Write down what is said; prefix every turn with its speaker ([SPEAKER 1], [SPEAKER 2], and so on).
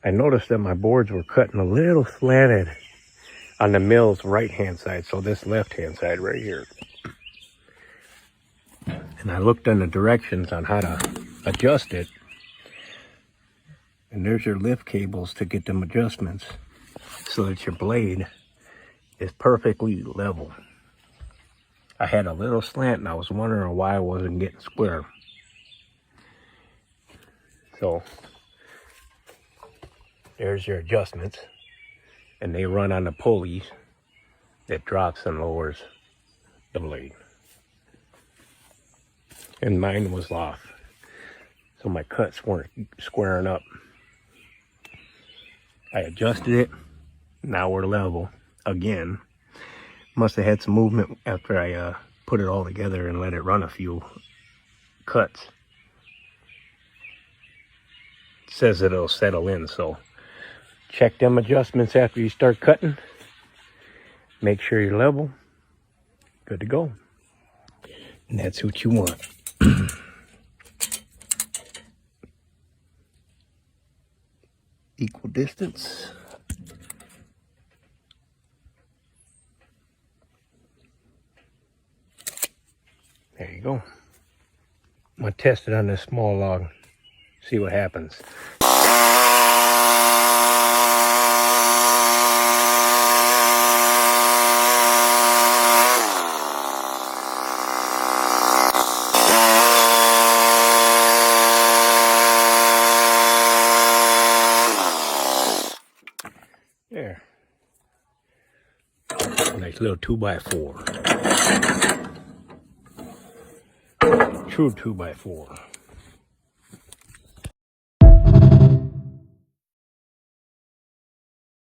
[SPEAKER 1] I noticed that my boards were cutting a little slanted on the mill's right-hand side, so this left-hand side right here. And I looked on the directions on how to adjust it. And there's your lift cables to get them adjustments so that your blade is perfectly level. I had a little slant and I was wondering why I wasn't getting square. So there's your adjustments, and they run on the pulleys that drops and lowers the blade. And mine was off, so my cuts weren't squaring up. I adjusted it. Now we're level again. Must have had some movement after I put it all together and let it run a few cuts. It says it'll settle in, so check them adjustments after you start cutting. Make sure you're level. Good to go. And that's what you want. Equal distance. There you go. I'm gonna test it on this small log, see what happens. There. Nice little 2x4. True 2x4.